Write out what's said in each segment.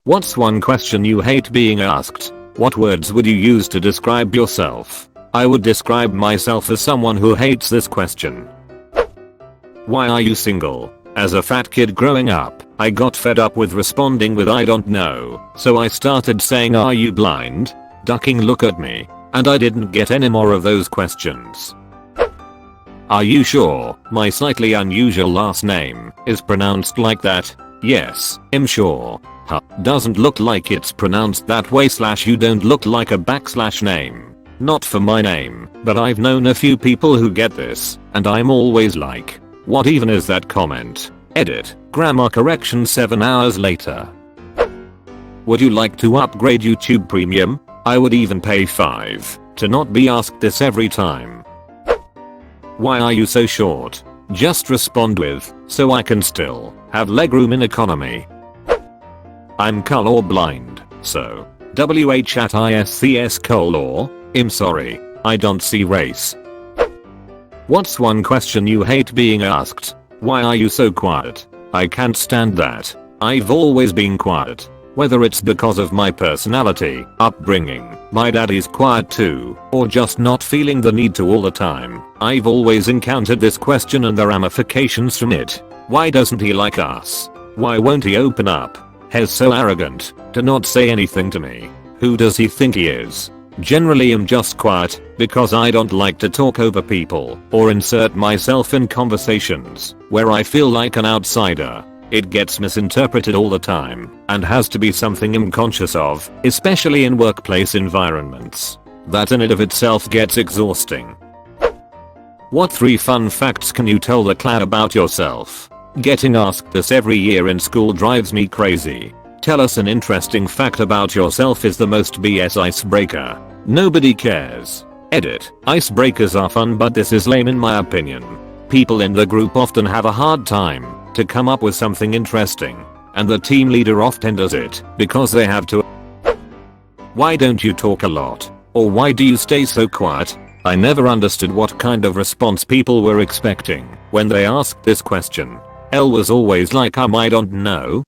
What's one question you hate being asked? What words would you use to describe yourself? I would describe myself as someone who hates this question. Why are you single? As a fat kid growing up, I got fed up with responding with I don't know, so I started saying are you blind? Ducking look at me, and I didn't get any more of those questions. Are you sure my slightly unusual last name is pronounced like that? Yes, I'm sure. Huh, doesn't look like it's pronounced that way / you don't look like a / name. Not for my name, but I've known a few people who get this, and I'm always like, what even is that comment? Edit, grammar correction 7 hours later. Would you like to upgrade YouTube Premium? I would even pay $5 to not be asked this every time. Why are you so short? Just respond with, so I can still have legroom in economy. I'm color blind, so WH@ISCS color. I'm sorry, I don't see race. What's one question you hate being asked? Why are you so quiet? I can't stand that. I've always been quiet. Whether it's because of my personality, upbringing, my daddy's quiet too, or just not feeling the need to all the time, I've always encountered this question and the ramifications from it. Why doesn't he like us? Why won't he open up? He's so arrogant to not say anything to me. Who does he think he is? Generally I'm just quiet because I don't like to talk over people or insert myself in conversations where I feel like an outsider. It gets misinterpreted all the time and has to be something I'm conscious of, especially in workplace environments. That in and of itself gets exhausting. What 3 fun facts can you tell the class about yourself? Getting asked this every year in school drives me crazy. Tell us an interesting fact about yourself is the most BS icebreaker. Nobody cares. Edit. Icebreakers are fun, but this is lame in my opinion. People in the group often have a hard time to come up with something interesting, and the team leader often does it because they have to. Why don't you talk a lot? Or why do you stay so quiet? I never understood what kind of response people were expecting when they asked this question. L was always like I don't know.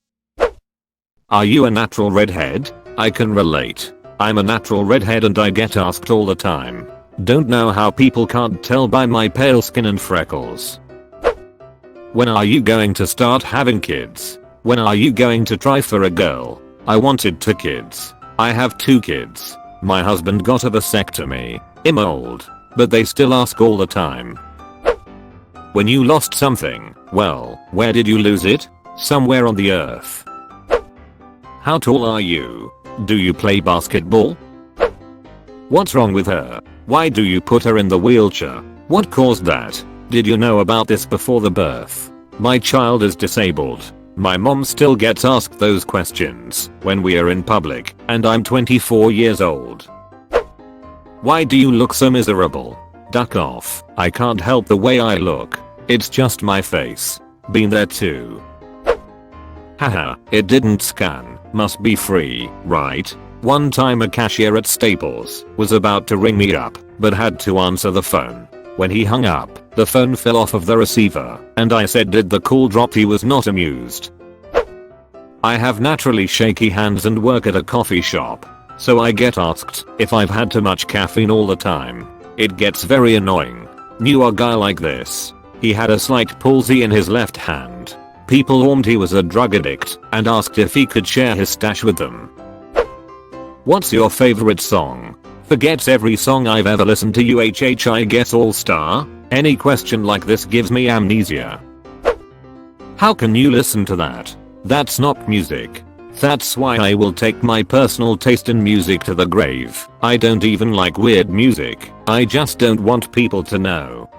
Are you a natural redhead? I can relate. I'm a natural redhead and I get asked all the time. Don't know how people can't tell by my pale skin and freckles. When are you going to start having kids? When are you going to try for a girl? I wanted 2 kids. I have 2 kids. My husband got a vasectomy. I'm old, but they still ask all the time. When you lost something, well, where did you lose it? Somewhere on the earth. How tall are you? Do you play basketball? What's wrong with her? Why do you put her in the wheelchair? What caused that? Did you know about this before the birth? My child is disabled. My mom still gets asked those questions when we are in public, and I'm 24 years old. Why do you look so miserable? Duck off. I can't help the way I look. It's just my face. Been there too. Haha, it didn't scan. Must be free, right? One time a cashier at Staples was about to ring me up, but had to answer the phone. When he hung up, the phone fell off of the receiver, and I said did the call drop? He was not amused. I have naturally shaky hands and work at a coffee shop, so I get asked if I've had too much caffeine all the time. It gets very annoying. Knew a guy like this. He had a slight palsy in his left hand. People warned he was a drug addict and asked if he could share his stash with them. What's your favorite song? Forgets every song I've ever listened to. I guess All Star? Any question like this gives me amnesia. How can you listen to that? That's not music. That's why I will take my personal taste in music to the grave. I don't even like weird music. I just don't want people to know.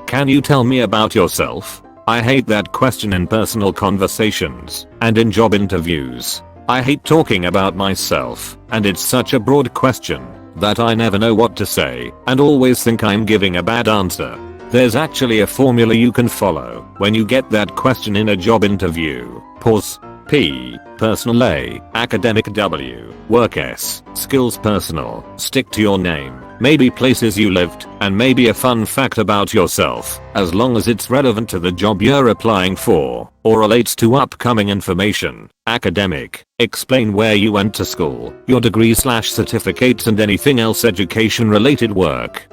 Can you tell me about yourself? I hate that question in personal conversations and in job interviews. I hate talking about myself, and it's such a broad question that I never know what to say and always think I'm giving a bad answer. There's actually a formula you can follow when you get that question in a job interview. Pause. P. Personal A. Academic W. Work S. Skills personal. Stick to your name. maybe places you lived, and maybe a fun fact about yourself, as long as it's relevant to the job you're applying for, or relates to upcoming information. Academic. Explain where you went to school, your degree/certificates and anything else education related work.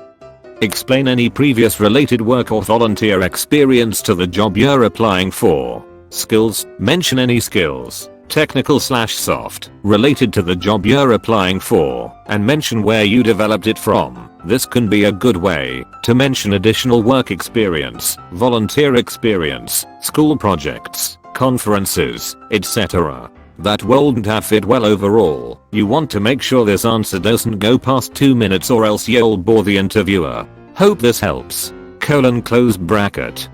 Explain any previous related work or volunteer experience to the job you're applying for. Skills. Mention any skills, technical/soft, related to the job you're applying for, and mention where you developed it from. This can be a good way to mention additional work experience, volunteer experience, school projects, conferences, etc. That won't have fit well overall. You want to make sure this answer doesn't go past 2 minutes or else you'll bore the interviewer. Hope this helps. Close bracket.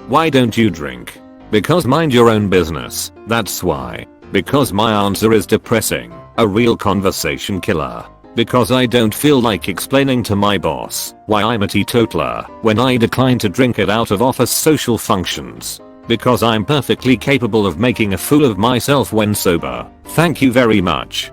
Why don't you drink? Because mind your own business, that's why. Because my answer is depressing, a real conversation killer. Because I don't feel like explaining to my boss why I'm a teetotaler when I decline to drink it out of office social functions. Because I'm perfectly capable of making a fool of myself when sober. Thank you very much.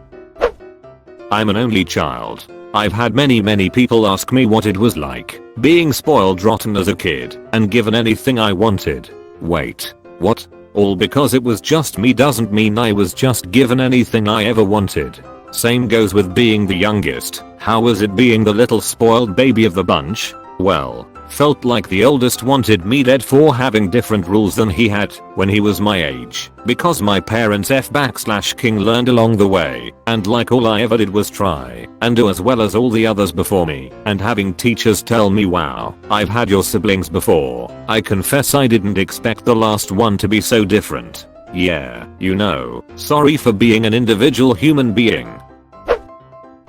I'm an only child. I've had many people ask me what it was like being spoiled rotten as a kid and given anything I wanted. Wait. What? All because it was just me doesn't mean I was just given anything I ever wanted. Same goes with being the youngest. How was it being the little spoiled baby of the bunch? Well, felt like the oldest wanted me dead for having different rules than he had when he was my age. Because my parents F/King learned along the way, and like all I ever did was try and do as well as all the others before me. And having teachers tell me, wow, I've had your siblings before. I confess I didn't expect the last one to be so different. Yeah, you know, sorry for being an individual human being.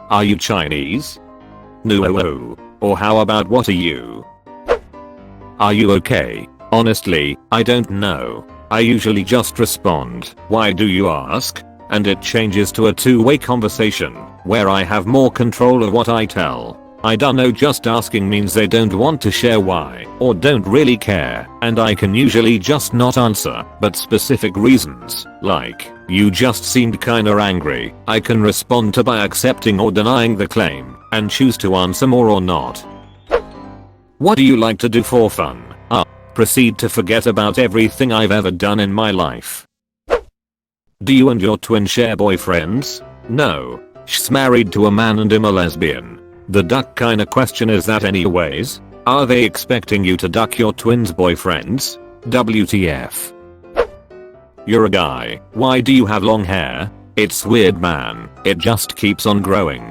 Are you Chinese? No. Or how about what are you? Are you okay? Honestly, I don't know. I usually just respond, why do you ask? And it changes to a two-way conversation, where I have more control of what I tell. I don't know, just asking means they don't want to share why, or don't really care, and I can usually just not answer, but specific reasons, like, you just seemed kinda angry, I can respond to by accepting or denying the claim, and choose to answer more or not. What do you like to do for fun? Proceed to forget about everything I've ever done in my life. Do you and your twin share boyfriends? No. She's married to a man and I'm a lesbian. The duck kinda question is that anyways? Are they expecting you to duck your twin's boyfriends? WTF. You're a guy. Why do you have long hair? It's weird, man. It just keeps on growing.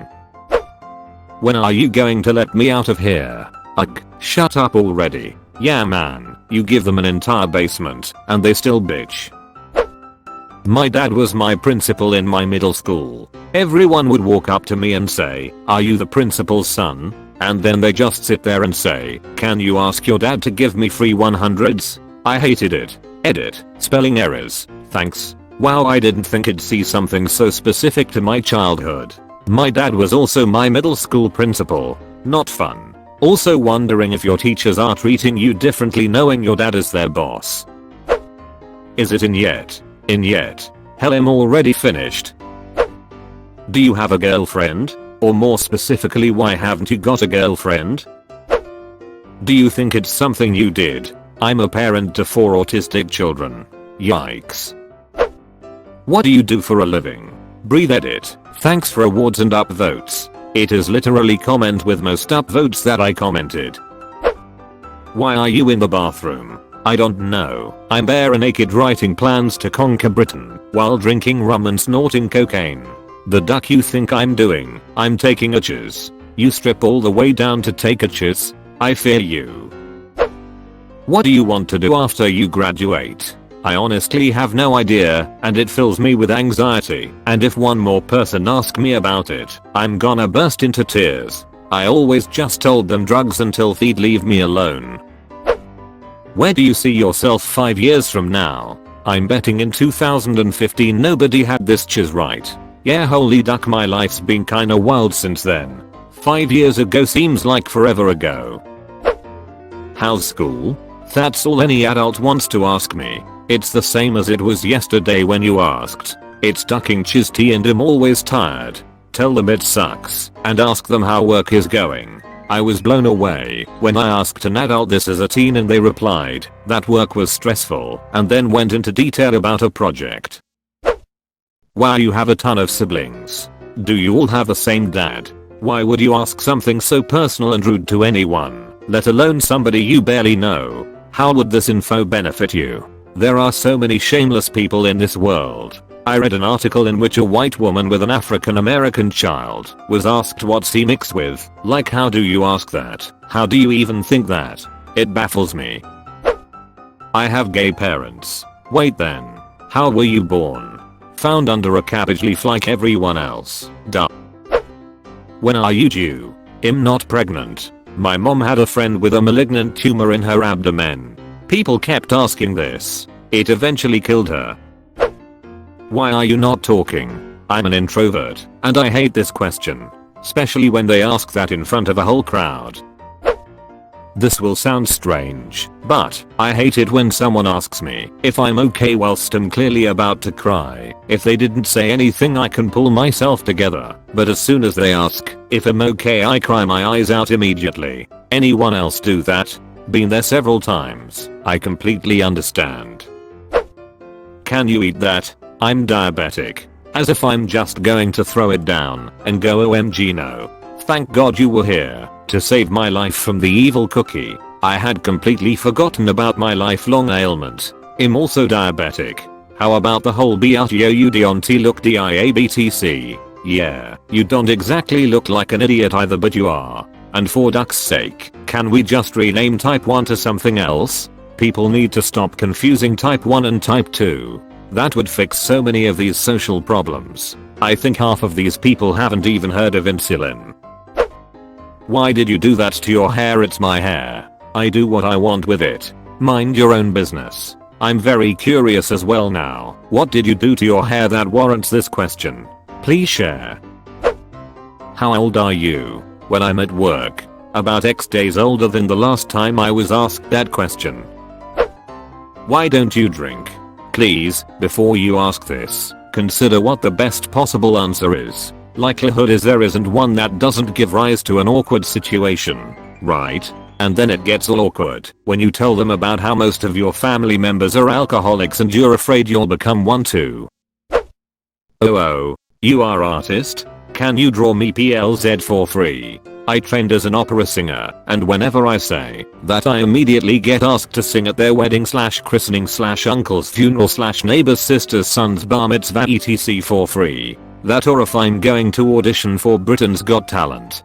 When are you going to let me out of here? Ugh, shut up already. Yeah man, you give them an entire basement and they still bitch. My dad was my principal in my middle school. Everyone would walk up to me and say, are you the principal's son? And then they just sit there and say, can you ask your dad to give me free 100s? I hated it. Edit, spelling errors, thanks. Wow, I didn't think I'd see something so specific to my childhood. My dad was also my middle school principal. Not fun. Also wondering if your teachers are treating you differently knowing your dad is their boss. Is it in yet? In yet? Hell, I'm already finished. Do you have a girlfriend? Or more specifically, why haven't you got a girlfriend? Do you think it's something you did? I'm a parent to 4 autistic children. Yikes. What do you do for a living? Breathe edit. Thanks for awards and upvotes. It is literally comment with most upvotes that I commented. Why are you in the bathroom? I don't know. I'm bare and naked writing plans to conquer Britain while drinking rum and snorting cocaine. The duck you think I'm doing? I'm taking a chiz. You strip all the way down to take a chiz? I fear you. What do you want to do after you graduate? I honestly have no idea, and it fills me with anxiety, and if one more person asks me about it, I'm gonna burst into tears. I always just told them drugs until they'd leave me alone. Where do you see yourself 5 years from now? I'm betting in 2015 nobody had this chiz right. Yeah, holy duck, my life's been kinda wild since then. 5 years ago seems like forever ago. How's school? That's all any adult wants to ask me. It's the same as it was yesterday when you asked. It's ducking chiz tea and I'm always tired. tell them it sucks, and ask them how work is going. I was blown away when I asked an adult this as a teen and they replied that work was stressful and then went into detail about a project. Wow, you have a ton of siblings. Do you all have the same dad? Why would you ask something so personal and rude to anyone, let alone somebody you barely know? How would this info benefit you? There are so many shameless people in this world. I read an article in which a white woman with an African American child was asked what's he mixed with. Like, how do you ask that? How do you even think that? It baffles me. I have gay parents. Wait then. How were you born? Found under a cabbage leaf like everyone else. Duh. When are you due? I'm not pregnant. My mom had a friend with a malignant tumor in her abdomen. People kept asking this. It eventually killed her. Why are you not talking? I'm an introvert, and I hate this question. Especially when they ask that in front of a whole crowd. This will sound strange, but I hate it when someone asks me if I'm okay whilst I'm clearly about to cry. If they didn't say anything I can pull myself together, but as soon as they ask if I'm okay I cry my eyes out immediately. Anyone else do that? Been there several times. I completely understand. Can you eat that? I'm diabetic. As if I'm just going to throw it down and go OMG no. Thank God you were here to save my life from the evil cookie. I had completely forgotten about my lifelong ailment. I'm also diabetic. How about the whole BRTOUD look diabtc? Yeah, you don't exactly look like an idiot either, but you are. And for duck's sake, can we just rename type 1 to something else? People need to stop confusing type 1 and type 2. That would fix so many of these social problems. I think half of these people haven't even heard of insulin. Why did you do that to your hair? It's my hair. I do what I want with it. Mind your own business. I'm very curious as well now. What did you do to your hair that warrants this question? Please share. How old are you? When I'm at work. About X days older than the last time I was asked that question. Why don't you drink? Please, before you ask this, consider what the best possible answer is. Likelihood is there isn't one that doesn't give rise to an awkward situation, right? And then it gets all awkward when you tell them about how most of your family members are alcoholics and you're afraid you'll become one too. Oh, you are artist? Can you draw me PLZ for free? I trained as an opera singer, and whenever I say that I immediately get asked to sing at their wedding / christening / uncle's funeral / neighbor's sister's son's bar mitzvah etc for free. That or if I'm going to audition for Britain's Got Talent.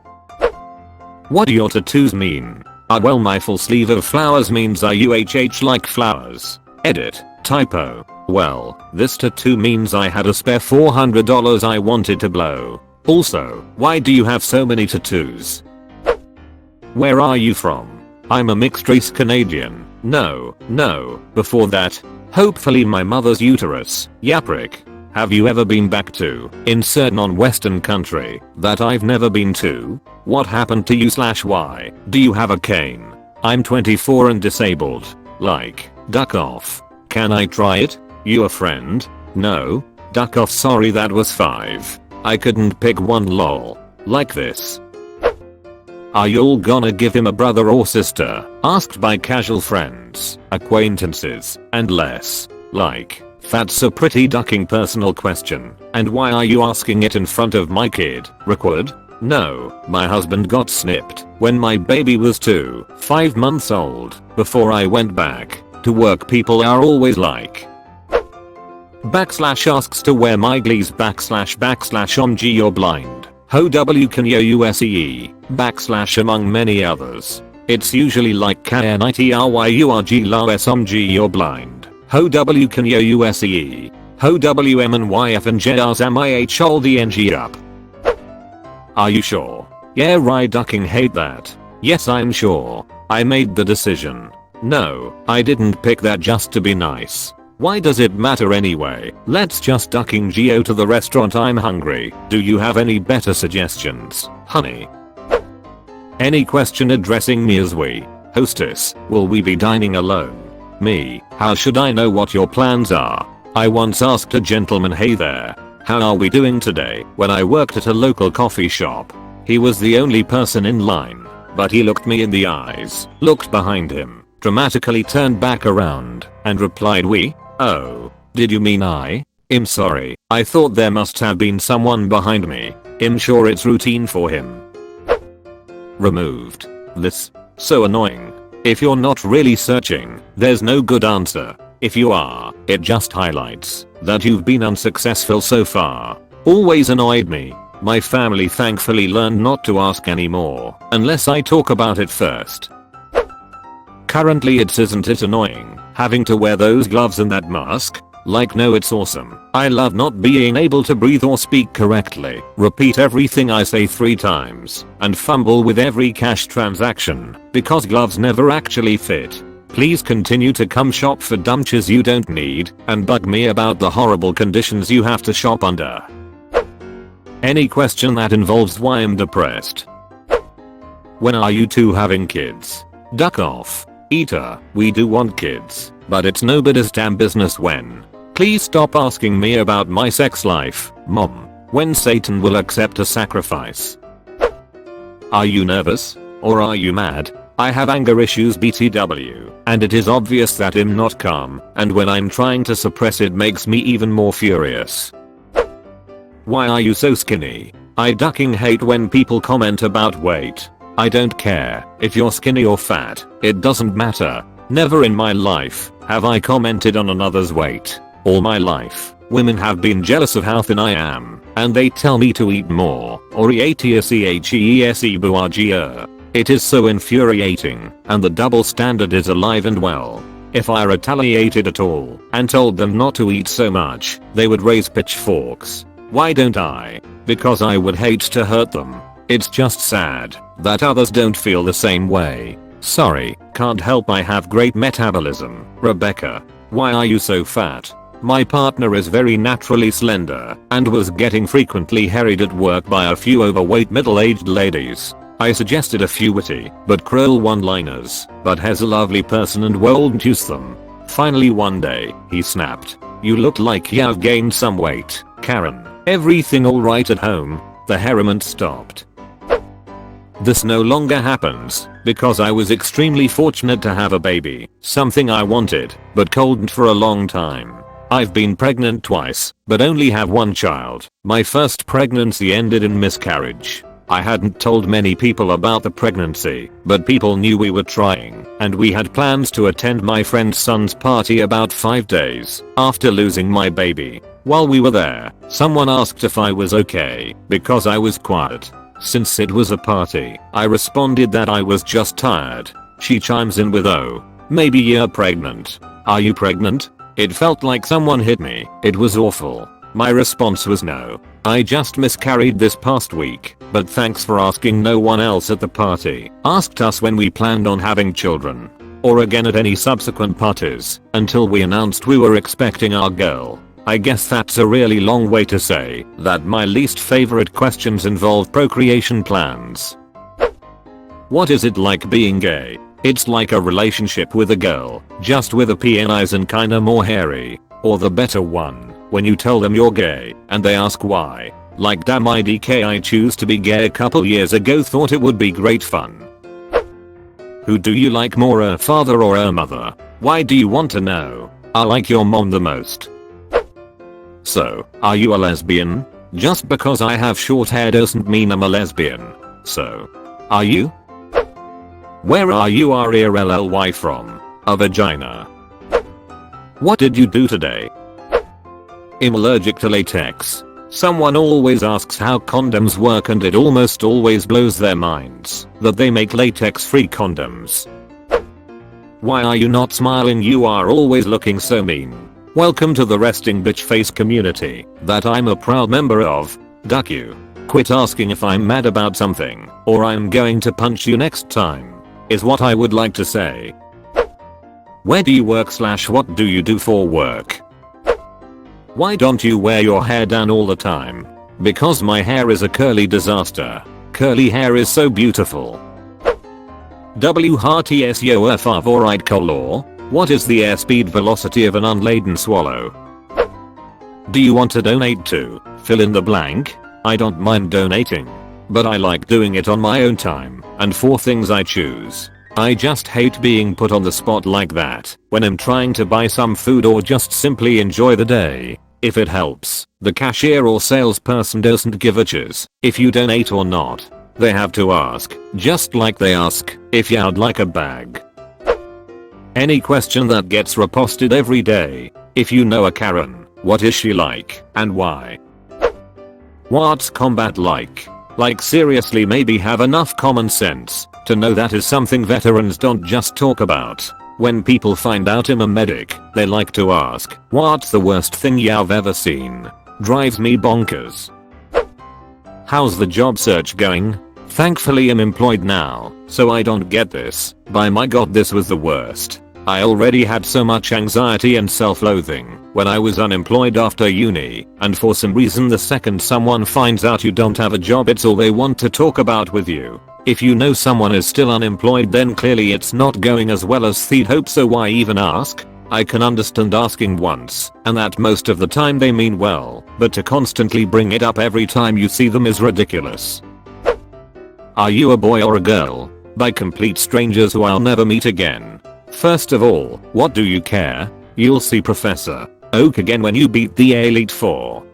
What do your tattoos mean? Well, my full sleeve of flowers means IUHH like flowers. Edit. Typo. Well, this tattoo means I had a spare $400 I wanted to blow. Also, why do you have so many tattoos? Where are you from? I'm a mixed race Canadian. No. Before that, hopefully my mother's uterus. Yaprick. Have you ever been back to insert non-Western country that I've never been to? What happened to you / why do you have a cane? I'm 24 and disabled. Like, duck off. Can I try it? You a friend? No? Duck off. Sorry, that was 5. I couldn't pick one lol. Like this. Are y'all gonna give him a brother or sister? Asked by casual friends, acquaintances, and less. Like, that's a pretty ducking personal question. And why are you asking it in front of my kid? Record? No, my husband got snipped when my baby was 5 months old. Before I went back to work, people are always like, / asks to wear my glees / omg you're blind. Ho w can yo usee / among many others. It's usually like knitryurg los omg you're blind. Ho w can yo usee. Ho wm and yf and jrs mih all the ng up. Are you sure? Yeah right, ducking hate that. Yes I'm sure. I made the decision. No, I didn't pick that just to be nice. Why does it matter anyway? Let's just ducking Geo to the restaurant. I'm hungry. Do you have any better suggestions, honey? Any question addressing me as we? Hostess, will we be dining alone? Me, how should I know what your plans are? I once asked a gentleman, hey there, How are we doing today? When I worked at a local coffee shop. He was the only person in line, but he looked me in the eyes, looked behind him, dramatically turned back around, and replied we? Oh, did you mean I? I'm sorry, I thought there must have been someone behind me. I'm sure it's routine for him. Removed. This. So annoying. If you're not really searching, there's no good answer. If you are, it just highlights that you've been unsuccessful so far. Always annoyed me. My family thankfully learned not to ask anymore, unless I talk about it first. Currently isn't it annoying, having to wear those gloves and that mask? Like no, it's awesome. I love not being able to breathe or speak correctly, repeat everything I say 3 times, and fumble with every cash transaction, because gloves never actually fit. Please continue to come shop for dumches you don't need, and bug me about the horrible conditions you have to shop under. Any question that involves why I'm depressed. When are you two having kids? Duck off. Eater, we do want kids, but it's nobody's damn business when. Please stop asking me about my sex life, Mom. When Satan will accept a sacrifice. Are you nervous? Or are you mad? I have anger issues BTW, and it is obvious that I'm not calm, and when I'm trying to suppress it makes me even more furious. Why are you so skinny? I ducking hate when people comment about weight. I don't care if you're skinny or fat, it doesn't matter. Never in my life have I commented on another's weight. All my life, women have been jealous of how thin I am, and they tell me to eat more, or eat. It is so infuriating, and the double standard is alive and well. If I retaliated at all, and told them not to eat so much, they would raise pitchforks. Why don't I? Because I would hate to hurt them. It's just sad that others don't feel the same way. Sorry, can't help I have great metabolism. Rebecca. Why are you so fat? My partner is very naturally slender and was getting frequently harried at work by a few overweight middle-aged ladies. I suggested a few witty but cruel one-liners, but has a lovely person and won't use them. Finally one day, he snapped. You look like you've gained some weight, Karen. Everything alright at home? The harriment stopped. This no longer happens, because I was extremely fortunate to have a baby, something I wanted, but couldn't for a long time. I've been pregnant twice, but only have one child. My first pregnancy ended in miscarriage. I hadn't told many people about the pregnancy, but people knew we were trying, and we had plans to attend my friend's son's party about 5 days after losing my baby. While we were there, someone asked if I was okay, because I was quiet. Since it was a party, I responded that I was just tired. She chimes in with, oh, maybe you're pregnant. Are you pregnant? It felt like someone hit me. It was awful. My response was no. I just miscarried this past week, but thanks for asking. No one else at the party asked us when we planned on having children, or again at any subsequent parties, until we announced we were expecting our girl. I guess that's a really long way to say that my least favorite questions involve procreation plans. What is it like being gay? It's like a relationship with a girl, just with a penis and kinda more hairy. Or the better one, when you tell them you're gay, and they ask why. Like damn IDK, I choose to be gay a couple years ago, thought it would be great fun. Who do you like more, a father or a mother? Why do you want to know? I like your mom the most. So, are you a lesbian? Just because I have short hair doesn't mean I'm a lesbian. So, are you? Where are you RELLY from? A vagina. What did you do today? I'm allergic to latex. Someone always asks how condoms work, and it almost always blows their minds that they make latex-free condoms. Why are you not smiling? You are always looking so mean. Welcome to the resting bitch face community that I'm a proud member of. Duck you. Quit asking if I'm mad about something, or I'm going to punch you next time, is what I would like to say. Where do you work / what do you do for work? Why don't you wear your hair down all the time? Because my hair is a curly disaster. Curly hair is so beautiful. WHTSUF alright color. What is the airspeed velocity of an unladen swallow? Do you want to donate to Fill in the blank. I don't mind donating, but I like doing it on my own time and for things I choose. I just hate being put on the spot like that when I'm trying to buy some food or just simply enjoy the day. If it helps, the cashier or salesperson doesn't give a chiz if you donate or not. They have to ask, just like they ask if you'd like a bag. Any question that gets reposted every day. If you know a Karen, what is she like and why? What's combat like? Like seriously, maybe have enough common sense to know that is something veterans don't just talk about. When people find out I'm a medic, they like to ask, what's the worst thing you've ever seen? Drives me bonkers. How's the job search going? Thankfully I'm employed now, so I don't get this. By my god, this was the worst. I already had so much anxiety and self-loathing when I was unemployed after uni, and for some reason the second someone finds out you don't have a job, it's all they want to talk about with you. If you know someone is still unemployed, then clearly it's not going as well as they'd hope, so why even ask? I can understand asking once, and that most of the time they mean well, but to constantly bring it up every time you see them is ridiculous. Are you a boy or a girl? By complete strangers who I'll never meet again. First of all, what do you care? You'll see Professor Oak again when you beat the Elite Four.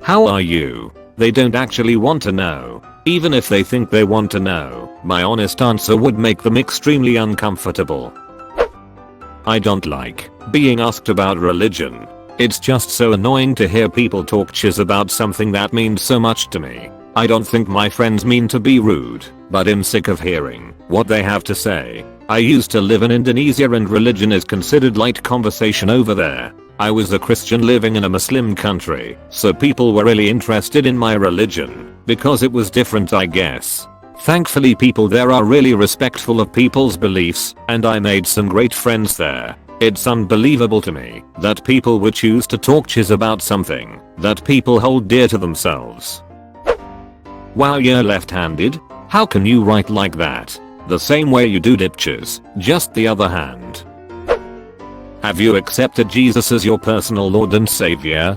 How are you? They don't actually want to know. Even if they think they want to know, my honest answer would make them extremely uncomfortable. I don't like being asked about religion. It's just so annoying to hear people talk chiz about something that means so much to me. I don't think my friends mean to be rude, but I'm sick of hearing what they have to say. I used to live in Indonesia and religion is considered light conversation over there. I was a Christian living in a Muslim country, so people were really interested in my religion because it was different, I guess. Thankfully people there are really respectful of people's beliefs, and I made some great friends there. It's unbelievable to me that people would choose to talk chiz about something that people hold dear to themselves. Wow, you're left-handed? How can you write like that? The same way you do dipchiz, just the other hand. Have you accepted Jesus as your personal Lord and Savior?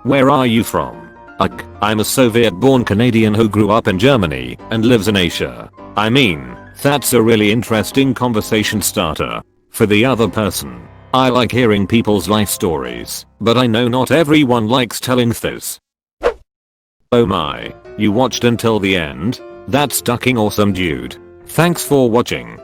Where are you from? Ugh, I'm a Soviet-born Canadian who grew up in Germany and lives in Asia. I mean, that's a really interesting conversation starter. For the other person, I like hearing people's life stories, but I know not everyone likes telling this. Oh my, you watched until the end? That's fucking awesome, dude. Thanks for watching.